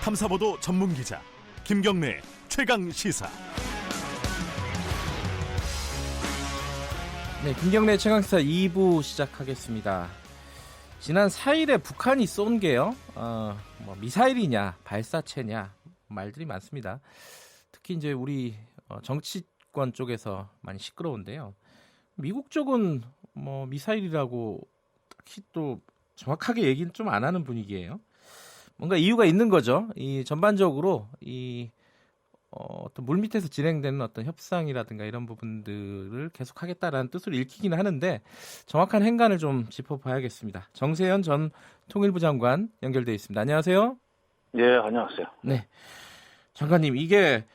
탐사보도 전문 기자 김경래 최강 시사. 네, 김경래 최강시사 2부 시작하겠습니다. 지난 4일에 북한이 쏜 게요, 미사일이냐, 발사체냐 말들이 많습니다. 특히 이제 우리 정치권 쪽에서 많이 시끄러운데요. 미국 쪽은 미사일이라고 딱히 또 정확하게 얘기는 좀 안 하는 분위기예요. 뭔가 이유가 있는 거죠. 이 전반적으로 어떤 물밑에서 진행되는 어떤 협상이라든가 이런 부분들을 계속하겠다라는 뜻으로 읽히기는 하는데 정확한 행간을 좀 짚어봐야겠습니다. 정세현 전 통일부 장관 연결돼 있습니다. 안녕하세요. 네, 안녕하세요. 네, 장관님, 이게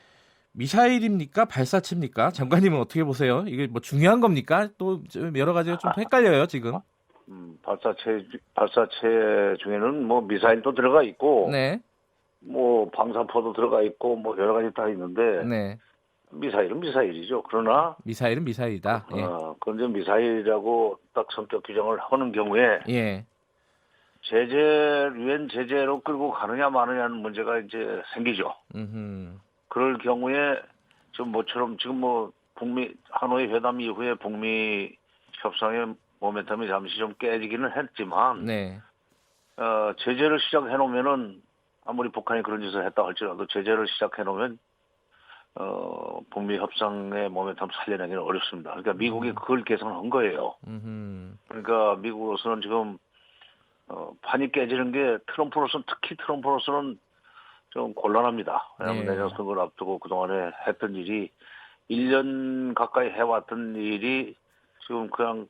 미사일입니까? 발사체입니까? 장관님은 어떻게 보세요? 이게 뭐 중요한 겁니까? 또 여러 가지가 좀 헷갈려요 지금. 발사체 중에는 뭐 미사일도 들어가 있고, 네. 뭐 방사포도 들어가 있고, 뭐 여러 가지 다 있는데, 네. 미사일은 미사일이죠. 그러나 미사일은 미사일이다. 예. 그런데 미사일이라고 딱 성격 규정을 하는 경우에 예. 유엔 제재로 끌고 가느냐 마느냐는 문제가 이제 생기죠. 그럴 경우에 지금 모처럼 지금 북미 하노이 회담 이후에 북미 협상의 모멘텀이 잠시 좀 깨지기는 했지만, 네. 제재를 시작해 놓으면은 아무리 북한이 그런 짓을 했다 할지라도 제재를 시작해 놓으면 북미 협상의 모멘텀 살려내기는 어렵습니다. 그러니까 미국이 그걸 계산한 거예요. 그러니까 미국으로서는 지금 판이 깨지는 게 특히 트럼프로서는 좀 곤란합니다. 왜냐하면 네. 내년 선거를 앞두고 그동안에 했던 일이 1년 가까이 해왔던 일이 지금 그냥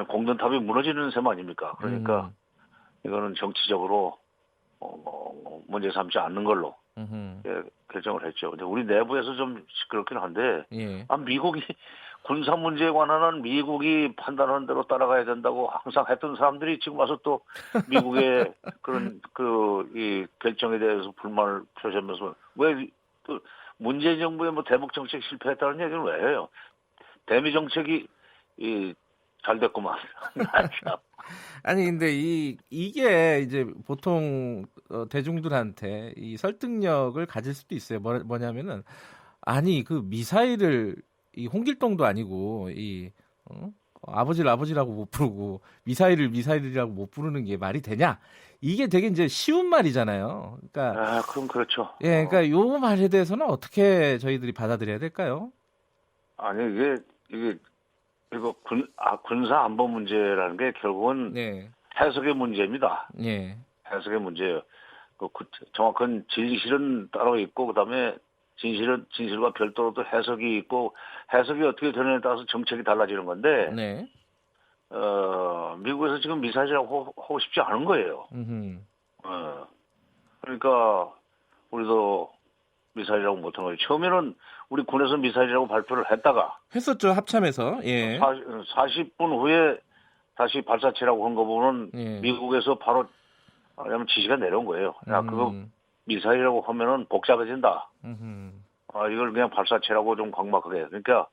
공든탑이 무너지는 셈 아닙니까? 그러니까 이거는 정치적으로 문제 삼지 않는 걸로 결정을 했죠. 근데 우리 내부에서 좀 시끄럽긴 한데, 예. 미국이 군사 문제에 관한은 미국이 판단하는 대로 따라가야 된다고 항상 했던 사람들이 지금 와서 또 미국의 그런 이 결정에 대해서 불만을 표시하면서 왜 또 문재인 정부의 대북 정책 실패했다는 얘기는 왜 해요? 대미 정책이 잘 됐구만. 아니 근데 이게 이제 보통 대중들한테 이 설득력을 가질 수도 있어요. 뭐냐면은 아니 그 미사일을 이 홍길동도 아니고 아버지를 아버지라고 못 부르고 미사일이라고 못 부르는 게 말이 되냐? 이게 되게 이제 쉬운 말이잖아요. 그러니까 그럼 그렇죠. 예, 그러니까 요 말에 대해서는 어떻게 저희들이 받아들여야 될까요? 아니 이거 군사 안보 문제라는 게 결국은 네. 해석의 문제입니다. 예. 해석의 문제예요. 정확한 진실은 따로 있고, 그다음에 진실과 별도로 또 해석이 있고, 해석이 어떻게 되느냐에 따라서 정책이 달라지는 건데, 네. 미국에서 지금 미사일이라고 하고 싶지 않은 거예요. 그러니까 우리도 미사일이라고 못한 거예요. 처음에는 우리 군에서 미사일이라고 발표를 했다가 했었죠, 합참에서. 예. 40분 후에 다시 발사체라고 한 거 보면 예. 미국에서 바로 지시가 내려온 거예요. 야, 그거 미사일이라고 하면은 복잡해진다. 이걸 그냥 발사체라고 좀 광범하게. 그러니까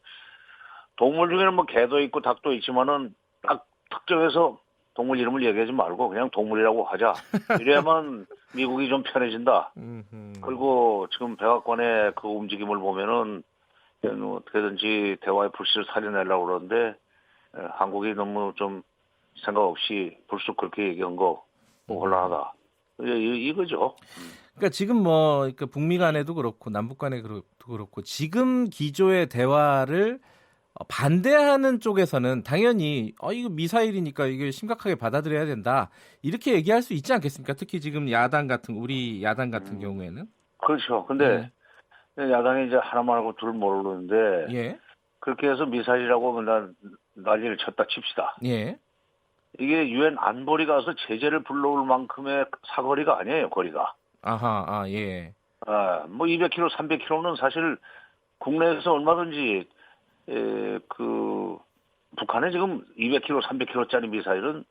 동물 중에는 개도 있고 닭도 있지만은 딱 특정해서 동물 이름을 얘기하지 말고 그냥 동물이라고 하자. 이래야만 미국이 좀 편해진다. 그리고 지금 백악관의 그 움직임을 보면은 어떻게든지 대화의 불씨를 살려내려고 그러는데, 한국이 너무 좀 생각 없이 불쑥 그렇게 얘기한 거 곤란하다. 이거죠. 그러니까 지금 그러니까 북미 간에도 그렇고 남북 간에도 그렇고 지금 기조의 대화를 반대하는 쪽에서는 당연히 이거 미사일이니까 이게 심각하게 받아들여야 된다 이렇게 얘기할 수 있지 않겠습니까? 특히 지금 우리 야당 같은 경우에는. 그렇죠. 근데 야당이 이제 하나만 하고 둘 모르는데, 예. 그렇게 해서 미사일이라고 난리를 쳤다 칩시다. 예. 이게 유엔 안보리 가서 제재를 불러올 만큼의 사거리가 아니에요, 거리가. 아하, 예. 200km, 300km는 사실 국내에서 얼마든지 북한에 지금 200km, 300km짜리 미사일은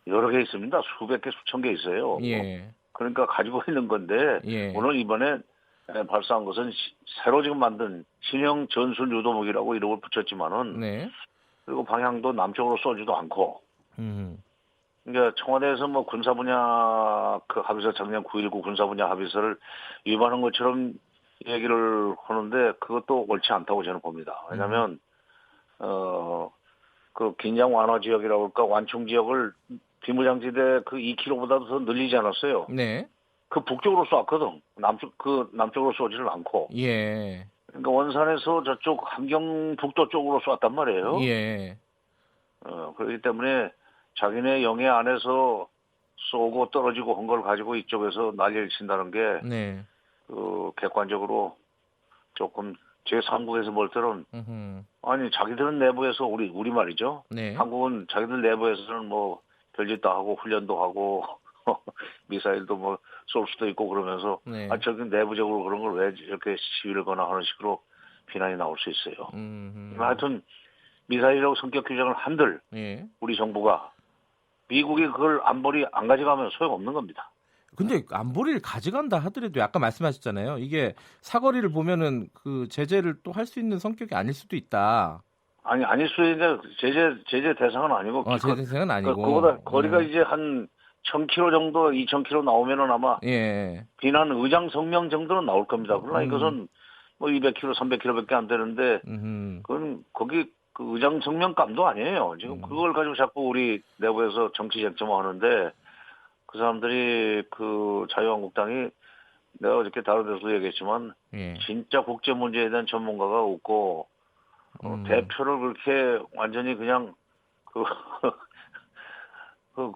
여러 개 있습니다. 수백 개, 수천 개 있어요. 예. 그러니까 가지고 있는 건데, 예. 오늘 이번에 발사한 것은 새로 지금 만든 신형 전술 유도무기라고 이름을 붙였지만은, 네. 그리고 방향도 남쪽으로 쏘지도 않고, 그러니까 청와대에서 뭐 군사 분야 그 합의서 작년 9.19 군사 분야 합의서를 위반한 것처럼 얘기를 하는데 그것도 옳지 않다고 저는 봅니다. 왜냐하면 그 긴장 완화 지역이라고 할까 완충 지역을 비무장지대 그 2km보다도 더 늘리지 않았어요. 네. 그 북쪽으로 쐈거든. 남쪽으로 쏘지를 않고. 예. 그러니까 원산에서 저쪽 함경북도 쪽으로 쐈단 말이에요. 예. 그렇기 때문에 자기네 영해 안에서 쏘고 떨어지고 한 걸 가지고 이쪽에서 난리를 친다는 게, 네. 객관적으로 조금 제3국에서 볼 때는, 음흠. 아니, 자기들은 내부에서 우리 말이죠. 네. 한국은 자기들 내부에서는 뭐 별짓 다 하고 훈련도 하고, 미사일도 뭐 쏠 수도 있고 그러면서, 네. 저기 내부적으로 그런 걸 왜 이렇게 시위를 거나 하는 식으로 비난이 나올 수 있어요. 하여튼, 미사일이라고 성격 규정을 한들, 예. 우리 정부가 미국이 그걸 안보리 안 가져가면 소용없는 겁니다. 근데 안보리를 가져간다 하더라도 아까 말씀하셨잖아요. 이게 사거리를 보면은 그 제재를 또 할 수 있는 성격이 아닐 수도 있다. 아니, 아닐 수 있는데 제재 대상은 아니고. 제재 대상은 아니고. 그거보다 거리가 이제 한 1000km 정도, 2000km 나오면은 아마 예. 비난 의장 성명 정도는 나올 겁니다. 그러나 이것은 뭐 200km, 300km밖에 안 되는데, 그건 거기 그 의장 성명감도 아니에요. 지금 그걸 가지고 자꾸 우리 내부에서 정치 쟁점화하는데, 그 사람들이 그 자유한국당이 내가 어저께 다른 데서도 얘기했지만 예. 진짜 국제 문제에 대한 전문가가 없고 대표를 그렇게 완전히 그냥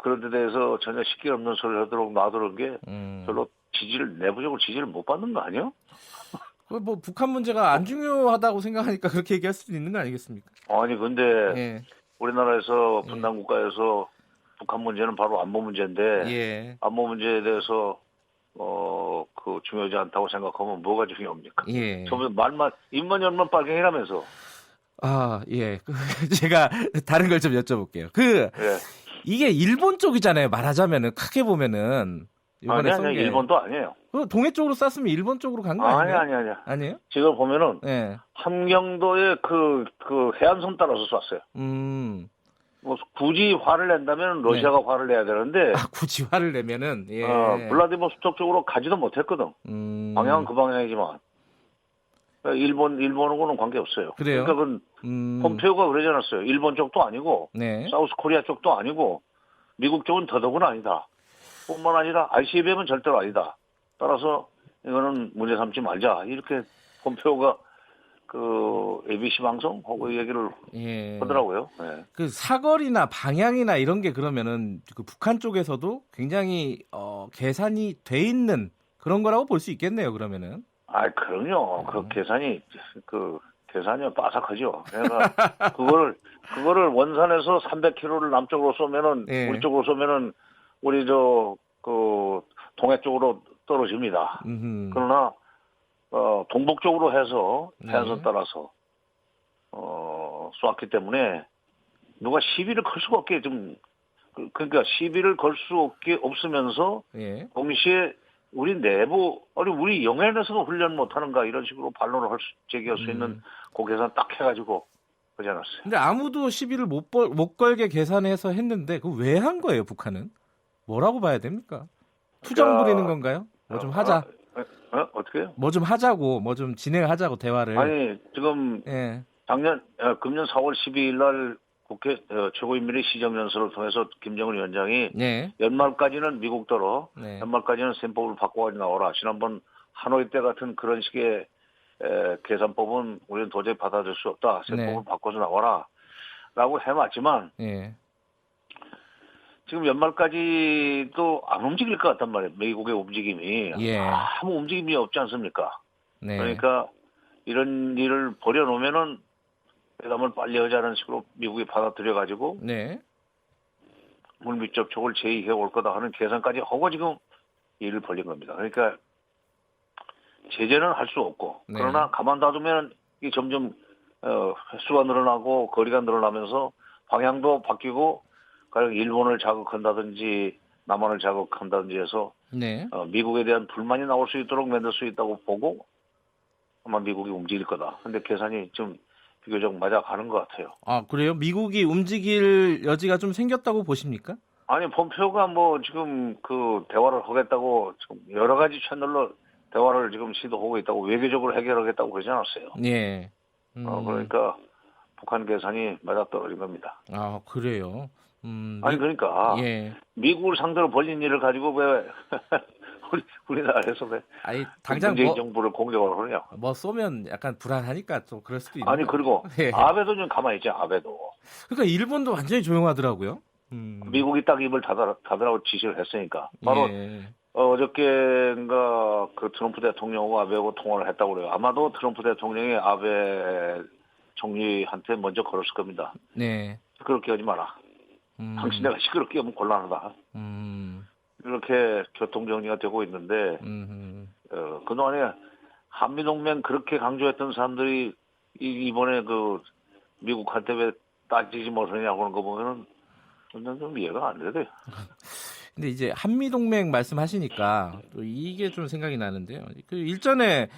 그런 데 대해서 전혀 식기 없는 소리를 하도록 놔두는 게 별로 내부적으로 지지를 못 받는 거 아니에요? 뭐 북한 문제가 안 중요하다고 생각하니까 그렇게 얘기할 수도 있는 거 아니겠습니까? 아니 근데 예. 우리나라에서 분단 국가에서 북한 문제는 바로 안보 문제인데 예. 안보 문제에 대해서 그 중요하지 않다고 생각하면 뭐가 중요합니까? 예. 저번 말만 입만 열면 빨갱이라면서. 예. 제가 다른 걸 좀 여쭤볼게요. 예. 이게 일본 쪽이잖아요. 말하자면은 크게 보면은 이번에 아니 일본도 아니에요. 그 동해 쪽으로 쐈으면 일본 쪽으로 간 거 아니에요? 아니야. 아니에요? 지금 보면은 예. 함경도의 그 해안선 따라서 쐈어요. 뭐 굳이 화를 낸다면 러시아가 화를 내야 되는데. 굳이 화를 내면은 예. 블라디보스톡 쪽으로 가지도 못했거든. 방향은 그 방향이지만. 일본하고는 관계 없어요. 그래요? 그러니까 폼페오가 그러지 않았어요. 일본 쪽도 아니고, 네. 사우스 코리아 쪽도 아니고, 미국 쪽은 더더구나 아니다. 뿐만 아니라 ICBM은 절대로 아니다. 따라서 이거는 문제 삼지 말자. 이렇게 폼페오가 그 ABC 방송 하고 얘기를 하더라고요. 네. 그 사거리나 방향이나 이런 게 그러면은 그 북한 쪽에서도 굉장히 계산이 돼 있는 그런 거라고 볼 수 있겠네요. 그러면은. 그럼요. 계산이 빠삭하죠. 그러니까 그거를 원산에서 300km를 남쪽으로 쏘면은 우리 쪽으로 쏘면은 우리 동해 쪽으로 떨어집니다. 그러나 동북 쪽으로 해서 해안선 따라서 쏘았기 때문에 누가 시비를 걸 수가 없게 그러니까 시비를 걸 수 없으면서 동시에 우리 영해에서도 훈련 못하는가 이런 식으로 반론을 제기할 수 있는 그 계산 딱 해가지고 그러지 않았어요. 근데 아무도 시비를 못 걸게 계산해서 했는데 그 왜 한 거예요, 북한은? 뭐라고 봐야 됩니까? 투정 부리는 건가요? 뭐 좀 하자. 어떻게요? 뭐 좀 하자고, 뭐 좀 진행하자고 대화를. 아니 지금 금년 4월 12일 날 국회 최고인민회 시정연설을 통해서 김정은 위원장이 연말까지는 미국더러 연말까지는 셈법을 바꿔가지고 나오라. 지난번 하노이 때 같은 그런 식의 계산법은 우리는 도저히 받아들일 수 없다. 셈법을 바꿔서 나와라. 라고 해놨지만 지금 연말까지도 안 움직일 것 같단 말이에요. 미국의 움직임이. 아무 움직임이 없지 않습니까? 그러니까 이런 일을 벌여놓으면은 회담을 빨리 하자는 식으로 미국이 받아들여가지고 물밑 접촉을 제의해 올 거다 하는 계산까지 하고 지금 일을 벌린 겁니다. 그러니까 제재는 할 수 없고 그러나 가만 놔두면 이게 점점 횟수가 늘어나고 거리가 늘어나면서 방향도 바뀌고 가령 일본을 자극한다든지 남한을 자극한다든지 해서 미국에 대한 불만이 나올 수 있도록 만들 수 있다고 보고 아마 미국이 움직일 거다. 근데 계산이 좀 비교적 맞아가는 것 같아요. 그래요? 미국이 움직일 여지가 좀 생겼다고 보십니까? 아니 폼페오가 뭐 지금 그 대화를 하겠다고 지금 여러 가지 채널로 대화를 지금 시도하고 있다고 외교적으로 해결하겠다고 그러지 않았어요. 예. 그러니까 북한 계산이 맞아떨어진 겁니다. 아, 그래요. 아니 그러니까 예. 미국을 상대로 벌린 일을 가지고 왜 우리나라에서 왜 아니, 당장 문재인 정부를 공격을 하느냐? 뭐 쏘면 약간 불안하니까 좀 그럴 수도 있는 아니 거. 그리고 예. 아베도 좀 가만히 있지 아베도. 그러니까 일본도 완전히 조용하더라고요. 미국이 딱 입을 닫으라고 지시를 했으니까 바로 예. 어저께인가 그 트럼프 대통령하고 아베하고 통화를 했다고 그래요. 아마도 트럼프 대통령이 아베 총리한테 먼저 걸었을 겁니다. 네. 시끄럽게 하지 마라. 당신 내가 시끄럽게 하면 곤란하다. 이렇게 교통정리가 되고 있는데 그동안에 한미동맹 그렇게 강조했던 사람들이 이번에 그 미국한테 왜 따지지 못하냐고 하는 거 보면은 좀 이해가 안 되대요. 근데 이제 한미동맹 말씀하시니까 또 이게 좀 생각이 나는데요. 그 일전에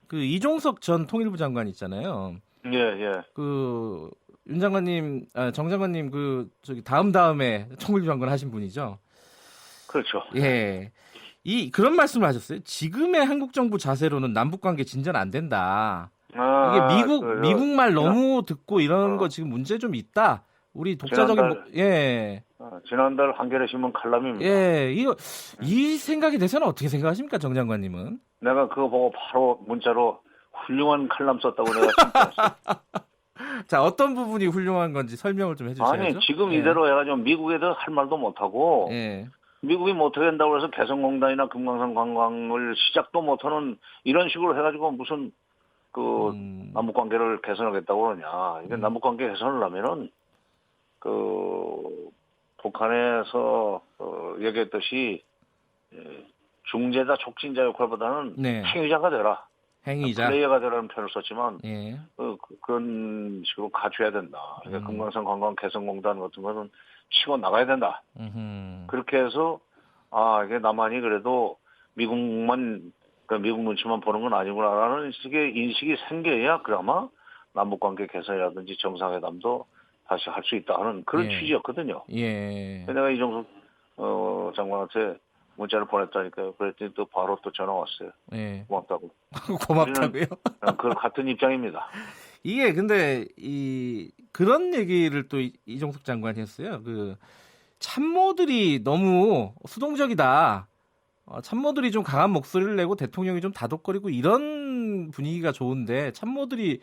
그 이종석 전 통일부 장관 있잖아요. 예, 예. 그 윤 장관님, 정 장관님 그 저기 다음에 통일부 장관 하신 분이죠. 그렇죠. 예. 그런 말씀을 하셨어요. 지금의 한국 정부 자세로는 남북 관계 진전 안 된다. 이게 미국 말 너무 듣고 이런 거 지금 문제 좀 있다. 우리 독자적인 지난달 한겨레 신문 칼럼입니다. 예, 이 생각에 대해서는 어떻게 생각하십니까, 정 장관님은? 내가 그거 보고 바로 문자로 훌륭한 칼럼 썼다고 내가 칭찬했어. 자, 어떤 부분이 훌륭한 건지 설명을 좀 해주셔야죠. 아니 지금 이대로 해가지고 미국에 대해서 할 말도 못하고 미국이 못하게 한다고 해서 개성공단이나 금강산 관광을 시작도 못하는 이런 식으로 해가지고 무슨 그 남북관계를 개선하겠다고 그러냐. 이게 남북관계 개선을 하면은 그 북한에서 얘기했듯이 중재자 촉진자 역할보다는 행위자가 되라. 행위자. 플레이어가 되라는 표현을 썼지만 예. 그런 식으로 갖춰야 된다. 그러니까 금강산 관광 개선공단 같은 거는 치고 나가야 된다. 그렇게 해서 이게 남한이 그래도 미국만 그러니까 미국 눈치만 보는 건 아니구나라는 식의 인식이 생겨야 그나마 남북관계 개선이라든지 정상회담도 다시 할 수 있다 하는 그런 취지였거든요. 예. 내가 이종석 장관한테 문자를 보냈다니까요. 그랬더니 또 바로 또 전화 왔어요. 예. 고맙다고. 고맙다고요? 그 같은 입장입니다. 이게 근데 그런 얘기를 또 이종석 장관이 했어요. 그 참모들이 너무 수동적이다. 참모들이 좀 강한 목소리를 내고 대통령이 좀 다독거리고 이런 분위기가 좋은데 참모들이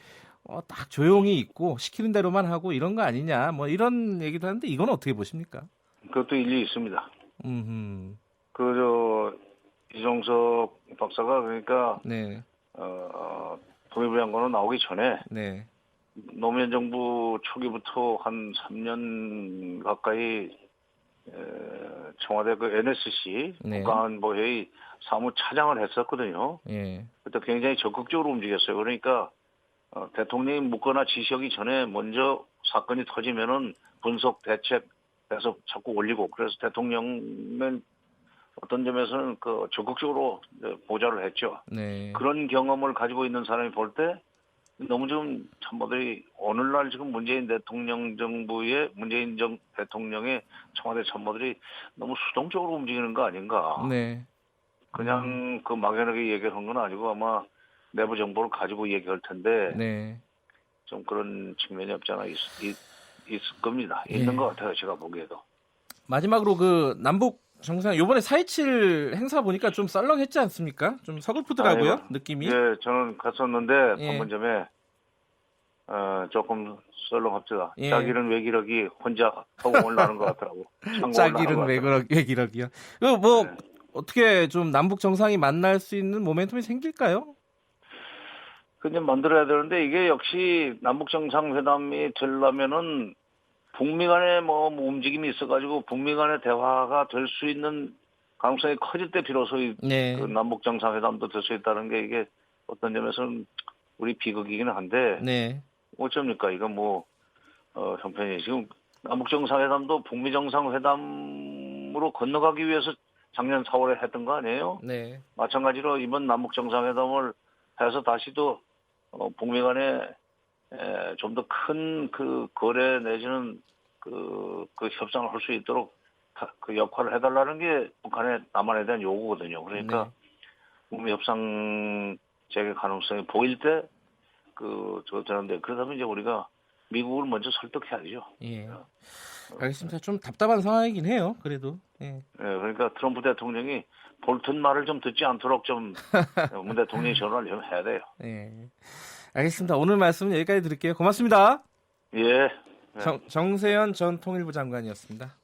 딱 조용히 있고 시키는 대로만 하고 이런 거 아니냐. 뭐 이런 얘기도 하는데 이건 어떻게 보십니까? 그것도 일리 있습니다. 이종석 박사가 그러니까 통일부 장관으로 나오기 전에 노무현 정부 초기부터 한 3년 가까이 청와대 그 NSC 국가안보회의 사무차장을 했었거든요. 그때 굉장히 적극적으로 움직였어요. 그러니까 대통령이 묻거나 지시하기 전에 먼저 사건이 터지면은 분석 대책해서 자꾸 올리고 그래서 대통령은 어떤 점에서는 그 적극적으로 보좌를 했죠. 그런 경험을 가지고 있는 사람이 볼 때 너무 좀 참모들이 오늘날 지금 문재인 대통령의 청와대 참모들이 너무 수동적으로 움직이는 거 아닌가. 그냥 그 막연하게 얘기를 한 건 아니고 아마 내부 정보를 가지고 얘기할 텐데 좀 그런 측면이 없지 않아 있을 겁니다. 있는 것 같아요. 제가 보기에도. 마지막으로 그 남북 정상 이번에 4.27 행사 보니까 좀 썰렁했지 않습니까? 좀 서글프더라고요. 느낌이. 예, 저는 갔었는데 판문점에 조금 썰렁합니다. 짝이른 외기력이 혼자 하고 올라오는 것 같더라고. 짝이른 외기력이요. 어떻게 좀 남북 정상이 만날 수 있는 모멘텀이 생길까요? 그냥 만들어야 되는데 이게 역시 남북 정상회담이 되려면은 북미 간에 뭐 움직임이 있어가지고 북미 간의 대화가 될 수 있는 가능성이 커질 때 비로소 그 남북 정상회담도 될 수 있다는 게 이게 어떤 점에서는 우리 비극이기는 한데 어쩝니까? 이건 형편이 지금 남북 정상회담도 북미 정상회담으로 건너가기 위해서 작년 4월에 했던 거 아니에요? 마찬가지로 이번 남북 정상회담을 해서 다시 또 북미 간에 좀 더 큰 그 거래 내지는 그 협상을 할 수 있도록 그 역할을 해달라는 게 북한의 남한에 대한 요구거든요. 그러니까 북미 협상 재개 가능성이 보일 때 저 되는데 그러다면 이제 우리가 미국을 먼저 설득해야죠. 예. 알겠습니다. 좀 답답한 상황이긴 해요. 그래도. 예. 그러니까 트럼프 대통령이 볼튼 말을 좀 듣지 않도록 좀 문 대통령이 전화를 좀 해야 돼요. 예. 알겠습니다. 오늘 말씀은 여기까지 드릴게요. 고맙습니다. 예. 정세현 전 통일부 장관이었습니다.